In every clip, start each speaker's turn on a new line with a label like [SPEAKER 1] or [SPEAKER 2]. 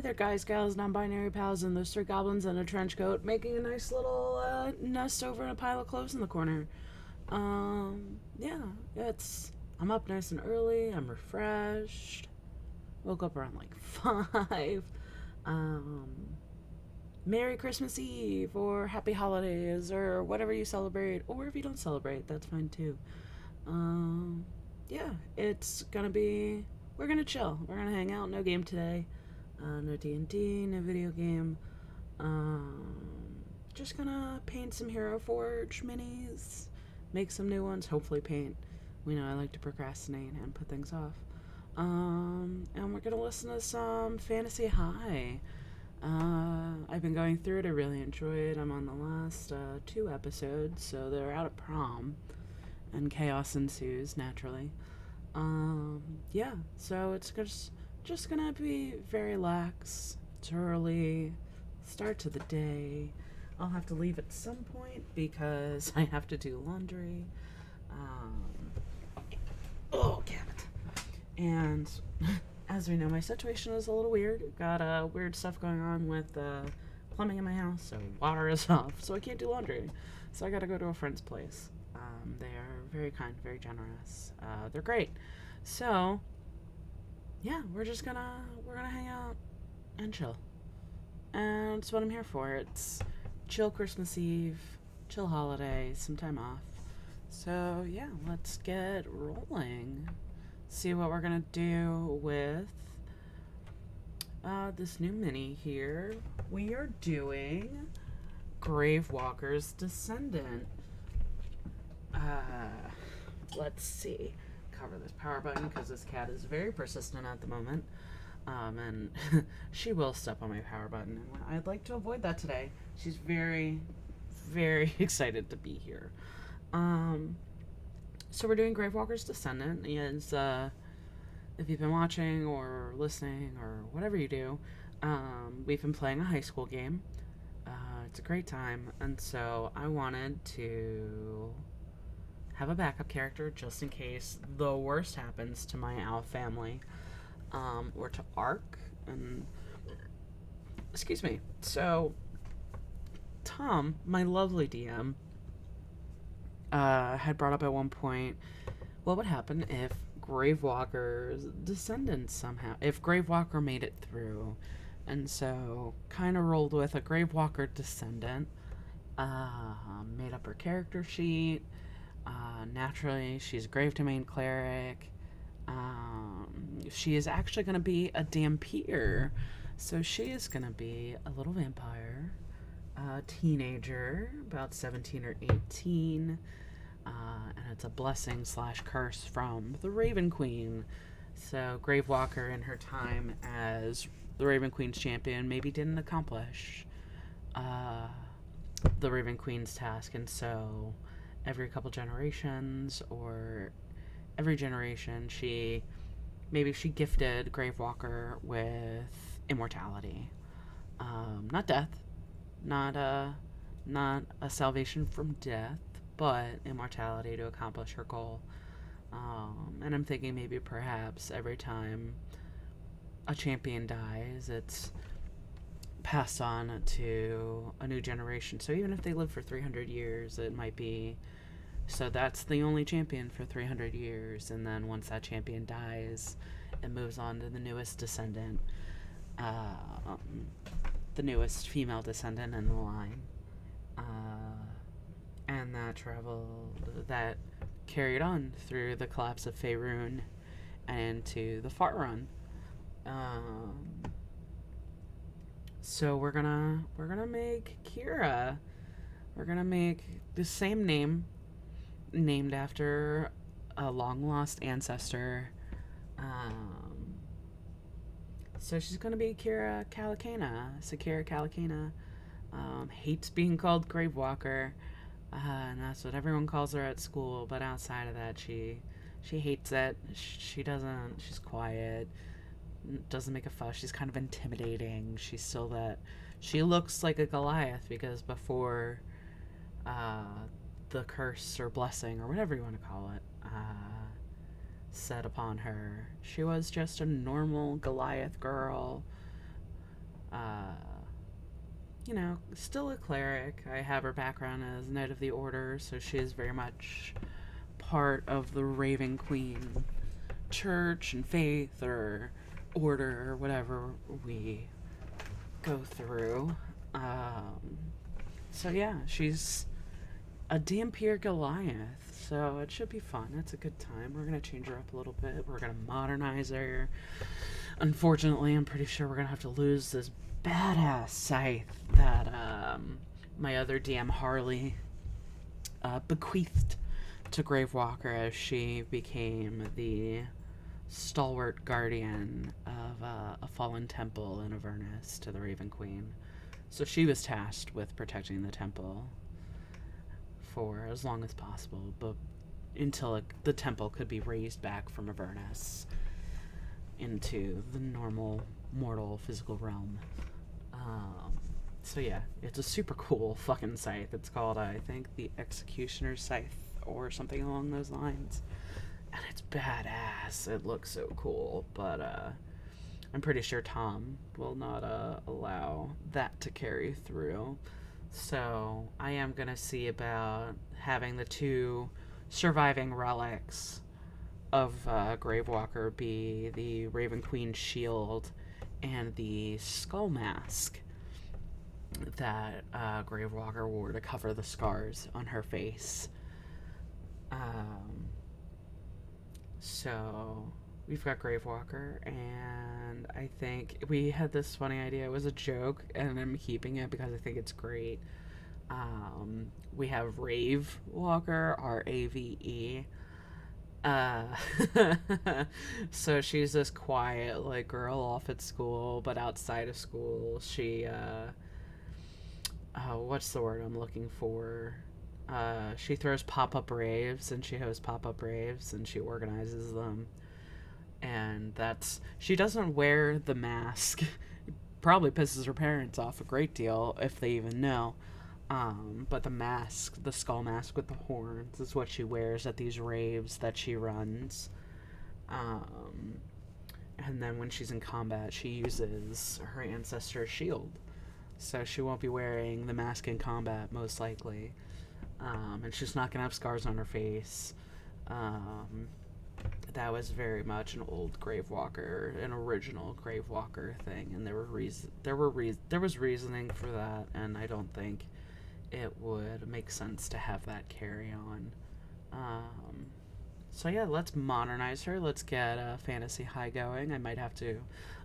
[SPEAKER 1] Hey there, guys, gals, non-binary pals, and those three goblins in a trench coat making a nice little nest over in a pile of clothes in the corner. Yeah, it's. I'm up nice and early. I'm refreshed. Woke up around like 5. Um, Merry Christmas Eve, or Happy Holidays, or whatever you celebrate, or if you don't celebrate, that's fine too. Um, yeah, it's gonna be. We're gonna chill. We're gonna hang out. No game today. No D&D, no video game. Um, just gonna paint some Hero Forge minis, make some new ones, hopefully paint. We know I like to procrastinate and put things off. And we're gonna listen to some Fantasy High. I've been going through it. I really enjoy it. I'm on the last 2 episodes, so they're out of prom, and chaos ensues naturally. Yeah, so it's just gonna be very lax. It's early, start to the day. I'll have to leave at some point because I have to do laundry. Um, oh, damn it. And as we know, my situation is a little weird. Got weird stuff going on with plumbing in my house, so water is off, so I can't do laundry. So I gotta go to a friend's place. They are very kind, very generous. They're great. So yeah, we're gonna hang out and chill. And it's what I'm here for. It's chill Christmas Eve, chill holiday, some time off. So yeah, let's get rolling. See what we're gonna do with this new mini here. We are doing Gravewalker's Descendant. Let's see. Cover this power button because this cat is very persistent at the moment. And she will step on my power button. And I'd like to avoid that today. She's very, very excited to be here. So we're doing Gravewalker's Descendant. Is if you've been watching or listening or whatever you do, we've been playing a high school game. It's a great time, and so I wanted to have a backup character just in case the worst happens to my owl family, or to Ark. And excuse me. So Tom, my lovely DM, had brought up at one point, what would happen if Gravewalker's descendants somehow, if Gravewalker made it through, and so kind of rolled with a Gravewalker descendant. Made up her character sheet. Naturally, she's a Grave Domain cleric. She is actually going to be a Dampier. So she is going to be a little vampire, teenager, about 17 or 18. And it's a blessing / curse from the Raven Queen. So Gravewalker, in her time as the Raven Queen's champion, maybe didn't accomplish the Raven Queen's task, and so every couple generations or every generation she gifted Gravewalker with immortality. Not death, not a salvation from death, but immortality to accomplish her goal. And I'm thinking maybe perhaps every time a champion dies, it's passed on to a new generation. So even if they live for 300 years, it might be, so that's the only champion for 300 years, and then once that champion dies, it moves on to the newest descendant, the newest female descendant in the line. And that carried on through the collapse of Faerun and to the Far Run. So we're gonna make Kira. We're gonna make the same name, named after a long lost ancestor. So she's gonna be Kira Kalakena. Sakira Kalakena. Hates being called Gravewalker, and that's what everyone calls her at school. But outside of that, she hates it. She doesn't. She's quiet. Doesn't make a fuss. She's kind of intimidating. She's still that. She looks like a Goliath because before the curse or blessing or whatever you want to call it set upon her, she was just a normal Goliath girl you know, still a cleric. I have her background as Knight of the Order, so she is very much part of the Raven Queen church and faith or order or whatever we go through. So yeah, she's a Dampier Goliath, so it should be fun. It's a good time. We're gonna change her up a little bit. We're gonna modernize her. Unfortunately, I'm pretty sure we're gonna have to lose this badass scythe that my other DM Harley bequeathed to Gravewalker as she became the stalwart guardian of a fallen temple in Avernus to the Raven Queen. So she was tasked with protecting the temple for as long as possible, but until the temple could be raised back from Avernus into the normal mortal physical realm. So yeah, it's a super cool fucking scythe. It's called, I think, the Executioner's Scythe or something along those lines. And it's badass. It looks so cool, but I'm pretty sure Tom will not allow that to carry through. So I am going to see about having the two surviving relics of Gravewalker be the Raven Queen shield and the skull mask that Gravewalker wore to cover the scars on her face. So we've got Gravewalker, and I think we had this funny idea. It was a joke, and I'm keeping it because I think it's great. We have Rave Walker, R-A-V-E. So she's this quiet, like, girl off at school, but outside of school, she, what's the word I'm looking for? She throws pop-up raves, and she hosts pop-up raves, and she organizes them. And she doesn't wear the mask. It probably pisses her parents off a great deal, if they even know. But the mask, the skull mask with the horns, is what she wears at these raves that she runs. And then when she's in combat, she uses her ancestor's shield. So she won't be wearing the mask in combat, most likely. And she's not going to have scars on her face. That was very much an old Gravewalker, an original Gravewalker thing, and there was reasoning for that, and I don't think it would make sense to have that carry on. So yeah, let's modernize her. Let's get Fantasy High going. I might have to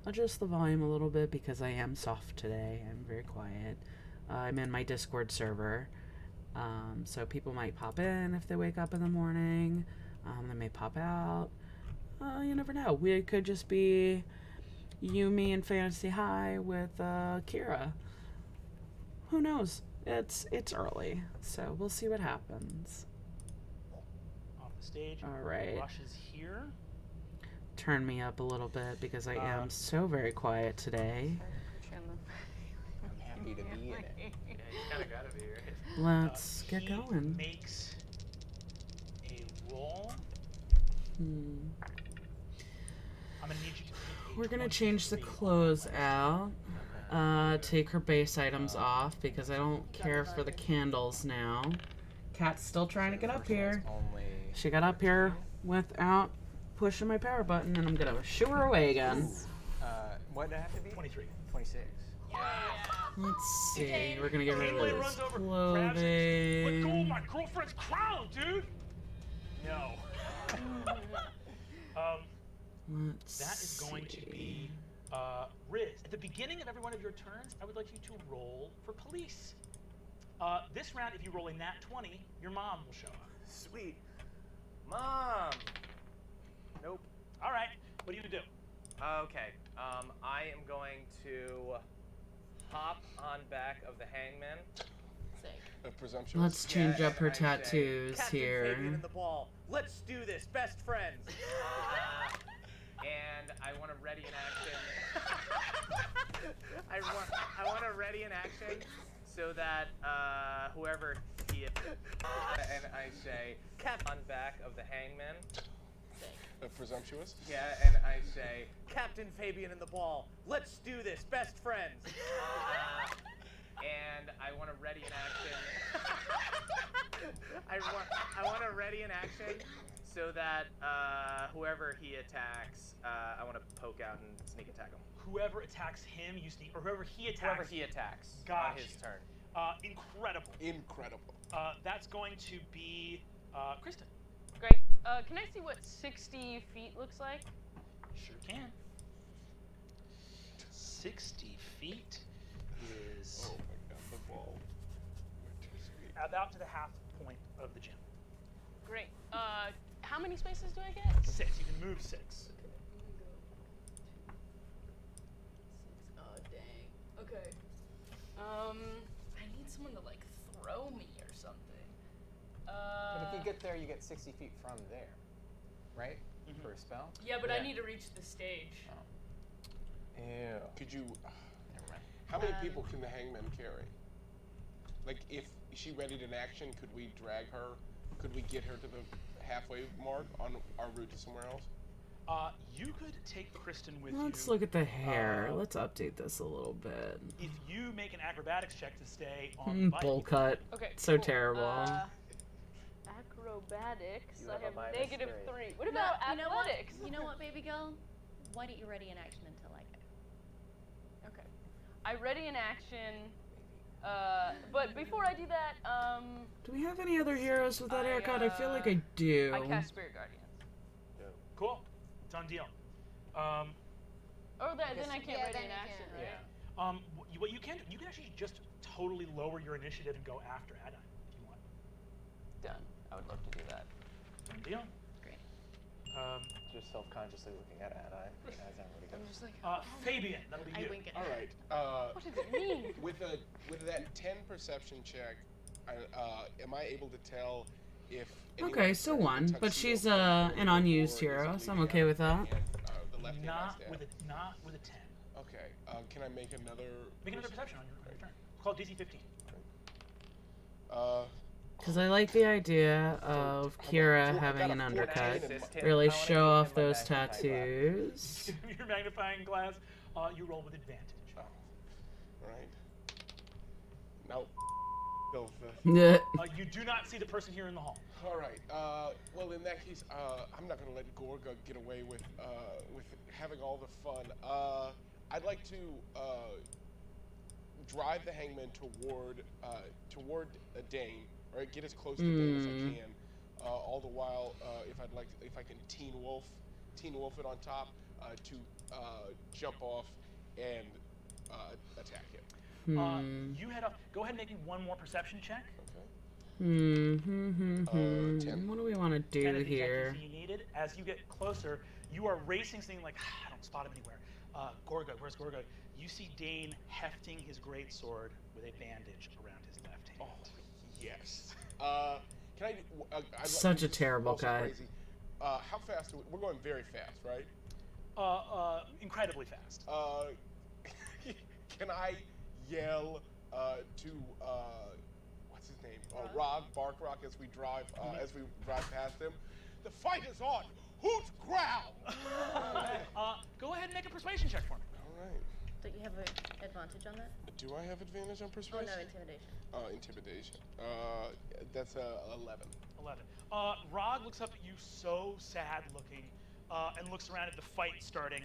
[SPEAKER 1] adjust the volume a little bit because I am soft today. I'm very quiet. I'm in my Discord server, so people might pop in if they wake up in the morning. They may pop out. You never know. We could just be you, me, and Fantasy High with Kira. Who knows? It's early, so we'll see what happens.
[SPEAKER 2] Off the stage.
[SPEAKER 1] All right.
[SPEAKER 2] Rush is here.
[SPEAKER 1] Turn me up a little bit because I am so very quiet today.
[SPEAKER 3] I'm happy to be in it.
[SPEAKER 4] Yeah, you kind of gotta be, right?
[SPEAKER 1] Let's get
[SPEAKER 2] He
[SPEAKER 1] going.
[SPEAKER 2] makes a roll. I'm gonna need you to.
[SPEAKER 1] We're gonna change the clothes out. Take her base items off because I don't care for the candles now. Cat's still trying to get up here. She got up here without pushing my power button, and I'm gonna shoo her away again.
[SPEAKER 3] What did it have to be?
[SPEAKER 2] 23.
[SPEAKER 3] 26.
[SPEAKER 1] Let's see. We're gonna get rid
[SPEAKER 2] Gateway
[SPEAKER 1] of
[SPEAKER 2] runs
[SPEAKER 1] this
[SPEAKER 2] over, grabs it. Let go of
[SPEAKER 1] clothing.
[SPEAKER 2] my girlfriend's crown, dude. No.
[SPEAKER 1] Let's
[SPEAKER 2] That is going to be Riz. At the beginning of every one of your turns, I would like you to roll for police. This round, if you roll a nat 20, your mom will show up.
[SPEAKER 3] Sweet. Mom! Nope.
[SPEAKER 2] All right. What are you gonna do?
[SPEAKER 3] Okay. I am going to hop on back of the hangman.
[SPEAKER 5] Presumptuous.
[SPEAKER 1] Let's change up her
[SPEAKER 3] and I say,
[SPEAKER 1] tattoos
[SPEAKER 3] Captain
[SPEAKER 1] here.
[SPEAKER 3] Fabian in the ball. Let's do this, best friends. And I want to ready an action. I want to ready an action so that whoever he is, and I say, Captain on back of the hangman.
[SPEAKER 5] Presumptuous.
[SPEAKER 3] Yeah, and I say, Captain Fabian in the ball. Let's do this, best friends. ready in action. I want to ready in action so that whoever he attacks, I want to poke out and sneak attack him.
[SPEAKER 2] Whoever attacks him, you sneak, or whoever he attacks.
[SPEAKER 3] Whoever he attacks on his turn.
[SPEAKER 2] Incredible.
[SPEAKER 5] Incredible.
[SPEAKER 2] That's going to be Kristen.
[SPEAKER 6] Great. Can I see what 60 feet looks like?
[SPEAKER 2] Sure can. 60 feet is
[SPEAKER 5] Oh my god, the ball. Went too sweet.
[SPEAKER 2] about to the half point of the gym.
[SPEAKER 6] Great. How many spaces do I get?
[SPEAKER 2] 6. You can move 6.
[SPEAKER 6] Oh, dang. Okay. I need someone to, like, throw me or something.
[SPEAKER 3] But if you get there, you get 60 feet from there, right?
[SPEAKER 2] Mhm.
[SPEAKER 3] For a spell?
[SPEAKER 6] Yeah, but I need to reach the stage.
[SPEAKER 3] Oh. Ew.
[SPEAKER 5] Could you?
[SPEAKER 3] Never mind.
[SPEAKER 5] How many people can the hangman carry? Like, if she readied an action, could we drag her? Could we get her to the halfway mark on our route to somewhere else?
[SPEAKER 2] You could take Kristen with
[SPEAKER 1] Let's
[SPEAKER 2] you.
[SPEAKER 1] look at the hair. Let's update this a little bit.
[SPEAKER 2] If you make an acrobatics check to stay on the bike.
[SPEAKER 1] Bowl cut.
[SPEAKER 6] Okay.
[SPEAKER 1] So
[SPEAKER 6] cool.
[SPEAKER 1] terrible.
[SPEAKER 6] Acrobatics.
[SPEAKER 3] You
[SPEAKER 6] I
[SPEAKER 3] have a
[SPEAKER 6] have
[SPEAKER 3] -3.
[SPEAKER 6] -3. What about athletics?
[SPEAKER 7] You know what, baby girl? Why don't you ready in action until I go?
[SPEAKER 6] Okay. I ready in action. But before I do that,
[SPEAKER 1] Do we have any other heroes with that haircut? I feel like I do.
[SPEAKER 6] I cast Spirit Guardians.
[SPEAKER 2] Cool. Done deal.
[SPEAKER 6] Then I can't ready in action, right?
[SPEAKER 3] Yeah.
[SPEAKER 2] What you can do, you can actually just totally lower your initiative and go after Adine if you want.
[SPEAKER 6] Done. I would love to do that.
[SPEAKER 2] Done deal.
[SPEAKER 7] Great.
[SPEAKER 3] Just self-consciously looking at Adine as I'm ready to go.
[SPEAKER 6] I'm just like,
[SPEAKER 2] Fabian, that'll be
[SPEAKER 7] I
[SPEAKER 2] you.
[SPEAKER 7] wink at
[SPEAKER 5] All
[SPEAKER 7] her.
[SPEAKER 5] right.
[SPEAKER 6] what does it mean?
[SPEAKER 5] With that 10 perception check, am I able to tell if?
[SPEAKER 1] Okay, so 1, but she's an unused hero, so I'm okay with that.
[SPEAKER 5] The left hand
[SPEAKER 2] Not
[SPEAKER 5] staff.
[SPEAKER 2] with a 10.
[SPEAKER 5] Okay. Can I make another?
[SPEAKER 2] Make another perception on your turn. It's called DC 15.
[SPEAKER 1] Because I like the idea of Kira having an undercut. Really show off those tattoos.
[SPEAKER 2] Your magnifying glass, you roll with advantage.
[SPEAKER 5] All right. No. Go for-
[SPEAKER 1] Yeah.
[SPEAKER 2] You do not see the person here in the hall.
[SPEAKER 5] All right. Well, in that case, I'm not going to let Gorga get away with having all the fun. I'd like to drive the hangman toward Dane, right? Get as close to Dane as I can. All the while, if I can teen wolf it on top to jump off and attack him.
[SPEAKER 2] You head up. Go ahead and make me one more perception check.
[SPEAKER 5] Okay.
[SPEAKER 1] 10. What do we want to
[SPEAKER 2] 10
[SPEAKER 1] do
[SPEAKER 2] is the
[SPEAKER 1] here?
[SPEAKER 2] exact DC you needed. As you get closer, you are racing, something like, I don't spot him anywhere. Gorga, where's Gorga? You see Dane hefting his greatsword with a bandage around his left hand.
[SPEAKER 5] Oh, yes. Can I?
[SPEAKER 1] Such a terrible cut.
[SPEAKER 5] Crazy. How fast? We're going very fast, right?
[SPEAKER 2] Incredibly fast.
[SPEAKER 5] Can I yell to what's his name? Barkrock as we drive past him? The fight is on. Who's growl?
[SPEAKER 2] Go ahead and make a persuasion check for me.
[SPEAKER 5] All right.
[SPEAKER 7] Don't you have an advantage on that?
[SPEAKER 5] Do I have advantage on
[SPEAKER 7] Oh,
[SPEAKER 5] persuasion?
[SPEAKER 7] no, intimidation.
[SPEAKER 5] Intimidation. That's 11.
[SPEAKER 2] 11. Rog looks up at you so sad looking and looks around at the fight starting.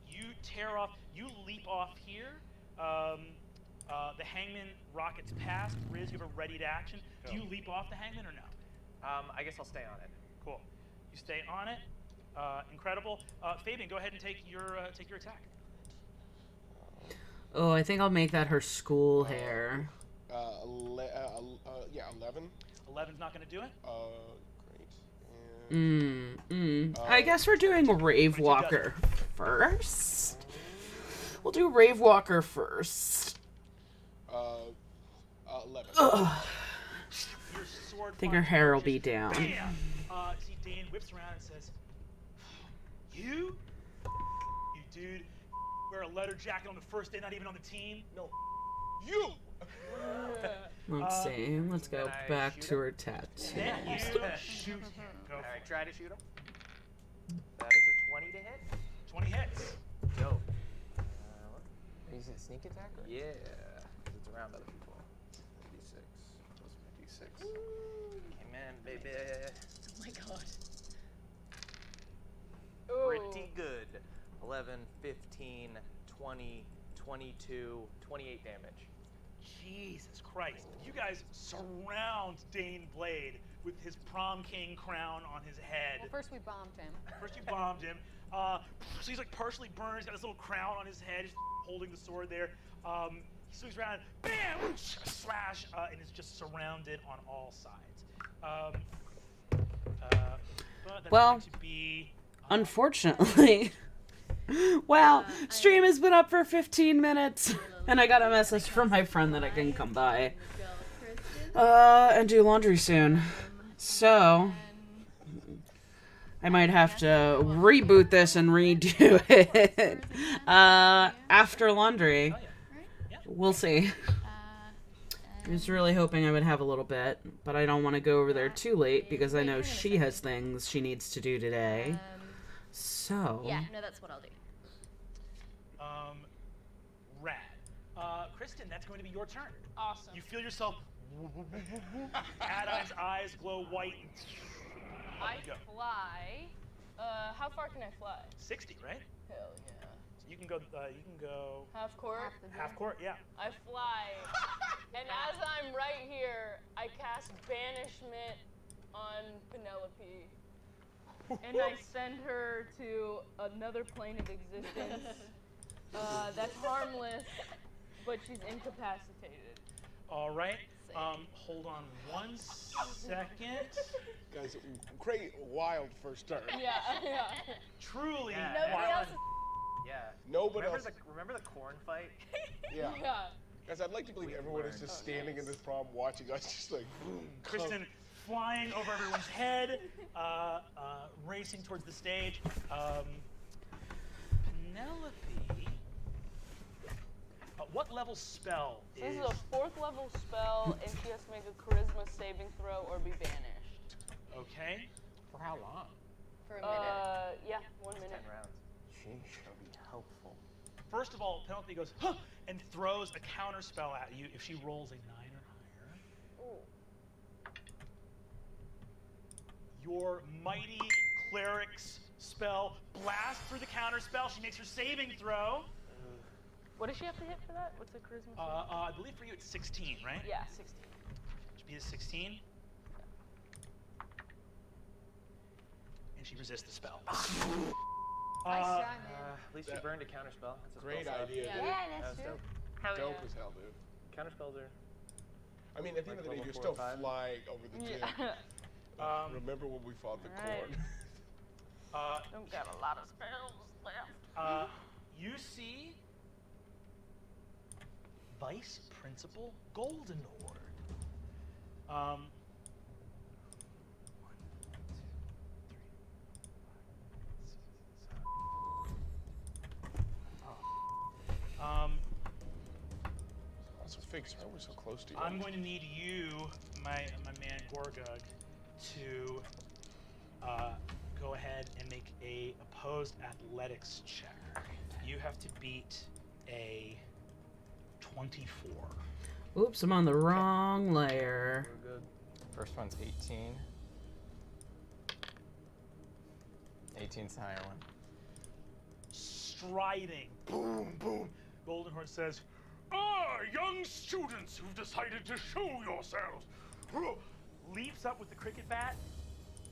[SPEAKER 2] You tear off, you leap off here. The hangman rockets past. Riz, you have a ready to action. Do you leap off the hangman or no?
[SPEAKER 3] I guess I'll stay on it.
[SPEAKER 2] Cool. You stay on it. Incredible. Fabian, go ahead and take your attack.
[SPEAKER 1] Oh, I think I'll make that her school hair.
[SPEAKER 5] Yeah, 11.
[SPEAKER 2] 11's not going to do it.
[SPEAKER 5] Great.
[SPEAKER 1] I guess we're doing Rave Walker first. We'll do Rave Walker first.
[SPEAKER 5] 11.
[SPEAKER 2] Your sword.
[SPEAKER 1] I think her hair will be down.
[SPEAKER 2] Bam! See, Dane whips around and says, "You dude, wear a leather jacket on the first day, not even on the team? No,
[SPEAKER 5] You.
[SPEAKER 1] Let's see. Let's go
[SPEAKER 3] Can I
[SPEAKER 1] back
[SPEAKER 3] shoot
[SPEAKER 1] to
[SPEAKER 3] him?
[SPEAKER 1] her tattoo.
[SPEAKER 2] Then you shoot him. Go
[SPEAKER 3] All
[SPEAKER 2] for
[SPEAKER 3] right,
[SPEAKER 2] it.
[SPEAKER 3] try to shoot him. That is a 20 to hit.
[SPEAKER 2] 20 hits.
[SPEAKER 3] Dope. Is it sneak attack? Or? Yeah, 'cause it's around other people.
[SPEAKER 5] 2d6.
[SPEAKER 3] Came in, baby.
[SPEAKER 7] Oh my god.
[SPEAKER 3] Pretty good. 11, 15, 20, 22, 28 damage.
[SPEAKER 2] Jesus Christ. You guys surround Dane Blade with his prom king crown on his head.
[SPEAKER 7] Well, first we bombed him.
[SPEAKER 2] First you bombed him. So he's like partially burned. He's got this little crown on his head. He's holding the sword there. He swings around, bam, slash, and is just surrounded on all sides. But that's
[SPEAKER 1] Well,
[SPEAKER 2] going to be,
[SPEAKER 1] Unfortunately. Wow, stream has been up for 15 minutes, and I got a message from my friend that I can come by and do laundry soon. So I might have to reboot this and redo it after laundry. We'll see. I was really hoping I would have a little bit, but I don't want to go over there too late because I know she has things she needs to do today. So
[SPEAKER 7] Yeah, no, that's what I'll do.
[SPEAKER 2] Rad. Kristen, that's going to be your turn.
[SPEAKER 6] Awesome.
[SPEAKER 2] You feel yourself. Adine's eyes glow white.
[SPEAKER 6] I
[SPEAKER 2] Go.
[SPEAKER 6] fly. How far can I fly?
[SPEAKER 2] 60, right?
[SPEAKER 6] Hell yeah.
[SPEAKER 2] So you can go.
[SPEAKER 6] Half court.
[SPEAKER 2] Half court. Yeah.
[SPEAKER 6] I fly, and as I'm right here, I cast banishment on Penelope, and I send her to another plane of existence. That's harmless, but she's incapacitated.
[SPEAKER 2] All right. Hold on 1 second.
[SPEAKER 5] Guys, great, wild first turn.
[SPEAKER 6] Yeah.
[SPEAKER 2] Truly
[SPEAKER 3] Yeah.
[SPEAKER 2] wild.
[SPEAKER 3] Yeah.
[SPEAKER 5] Nobody
[SPEAKER 3] remember
[SPEAKER 5] else.
[SPEAKER 3] Remember the corn fight?
[SPEAKER 5] Yeah.
[SPEAKER 6] Yeah.
[SPEAKER 5] Guys, I'd like to believe everyone is just standing in this prom watching us, just like boom.
[SPEAKER 2] Kristen flying over everyone's head, racing towards the stage. Penelope. What level spell
[SPEAKER 6] So this
[SPEAKER 2] is?
[SPEAKER 6] is a 4th level spell, and she has to make a charisma saving throw or be banished.
[SPEAKER 2] Okay.
[SPEAKER 5] For how long?
[SPEAKER 7] For a minute.
[SPEAKER 6] Yeah, 1 minute.
[SPEAKER 3] 10 rounds.
[SPEAKER 5] She shall be helpful.
[SPEAKER 2] First of all, Penelope goes, huh, and throws a counter spell at you if she rolls a 9 or higher.
[SPEAKER 6] Ooh.
[SPEAKER 2] Your mighty cleric's spell blasts through the counter spell. She makes her saving throw.
[SPEAKER 6] What does she have to hit for that? What's the charisma?
[SPEAKER 2] I believe for you it's 16, right?
[SPEAKER 6] Yeah, 16.
[SPEAKER 2] Should be a 16. And she resists the spell.
[SPEAKER 3] At least you burned a counterspell. That's a
[SPEAKER 5] Great
[SPEAKER 3] spell save.
[SPEAKER 5] idea,
[SPEAKER 7] Yeah,
[SPEAKER 5] dude.
[SPEAKER 7] that's
[SPEAKER 3] That was
[SPEAKER 7] true.
[SPEAKER 6] Hell
[SPEAKER 5] Dope
[SPEAKER 6] yeah.
[SPEAKER 5] as hell, dude.
[SPEAKER 3] Counterspells are.
[SPEAKER 5] I mean, at the end of the day,
[SPEAKER 3] Level
[SPEAKER 5] you're
[SPEAKER 3] 4
[SPEAKER 5] still
[SPEAKER 3] or 5.
[SPEAKER 5] flying over the gym.
[SPEAKER 6] Yeah.
[SPEAKER 5] Remember when we fought the
[SPEAKER 6] Right.
[SPEAKER 5] corn?
[SPEAKER 6] Don't got a lot of spells left.
[SPEAKER 2] You see Vice Principal Golden Horde.
[SPEAKER 5] Also, Fix, why we're so close to you?
[SPEAKER 2] I'm going to need you, my man Gorgug, to go ahead and make a opposed athletics check. You have to beat a 24.
[SPEAKER 1] Oops, I'm on the wrong layer.
[SPEAKER 3] We're good.
[SPEAKER 4] First one's 18. 18's the higher one.
[SPEAKER 2] Striding, boom, boom. Golden Horde says, "Ah, young students who've decided to show yourselves." Leaps up with the cricket bat,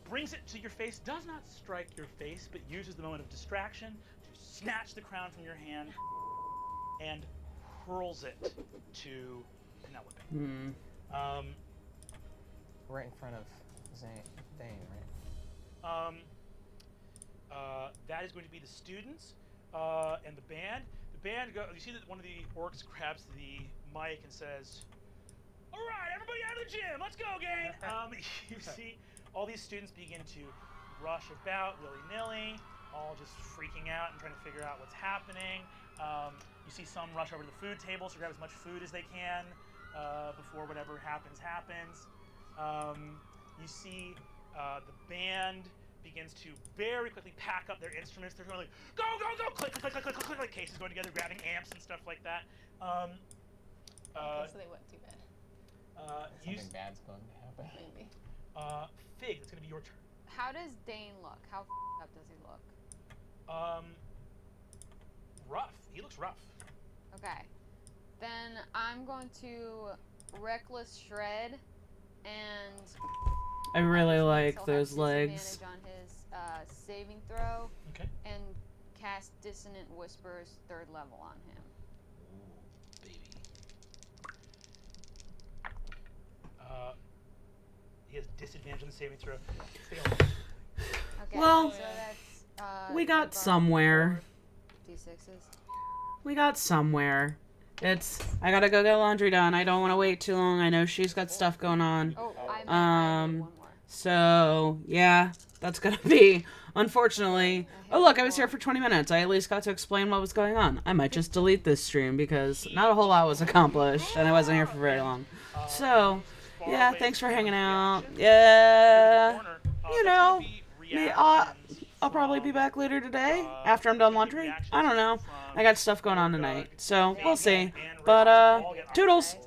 [SPEAKER 2] brings it to your face, does not strike your face, but uses the moment of distraction to snatch the crown from your hand and hurls it to Penelope.
[SPEAKER 4] Right in front of Dane, right?
[SPEAKER 2] That is going to be the students and the band. The band you see that one of the orcs grabs the mic and says, "All right, everybody out of the gym, let's go, gang!" You see all these students begin to rush about willy-nilly, all just freaking out and trying to figure out what's happening. You see some rush over to the food table to grab as much food as they can before whatever happens. You see the band begins to very quickly pack up their instruments. They're going like, go, go, go, click, click, click, click, click, click, like cases going together, grabbing amps and stuff like that.
[SPEAKER 7] So they went too bad.
[SPEAKER 2] You,
[SPEAKER 4] Something bad's going to happen.
[SPEAKER 6] Maybe.
[SPEAKER 2] Fig, it's gonna be your turn.
[SPEAKER 8] How does Dane look? How up does he look?
[SPEAKER 2] Rough. He looks rough.
[SPEAKER 8] Okay. Then I'm going to reckless shred and
[SPEAKER 1] I really
[SPEAKER 8] he'll
[SPEAKER 1] like
[SPEAKER 8] have
[SPEAKER 1] those legs.
[SPEAKER 8] disadvantage on his saving throw
[SPEAKER 2] Okay.
[SPEAKER 8] and cast Dissonant Whispers 3rd level on him.
[SPEAKER 2] Ooh, baby. He has disadvantage on the saving throw. Fail.
[SPEAKER 8] Okay.
[SPEAKER 1] Well,
[SPEAKER 8] so that's
[SPEAKER 1] We got somewhere.
[SPEAKER 8] D6s.
[SPEAKER 1] We got somewhere. I gotta go get laundry done. I don't want to wait too long. I know she's got stuff going on.
[SPEAKER 8] Oh, I made one more.
[SPEAKER 1] So, yeah, that's gonna be, unfortunately. Oh, look, I was here for 20 minutes. I at least got to explain what was going on. I might just delete this stream because not a whole lot was accomplished, and I wasn't here for very long. So, yeah, thanks for hanging out. Yeah, you know, I'll probably be back later today after I'm done laundry. I don't know. I got stuff going on tonight, so we'll see. But, toodles!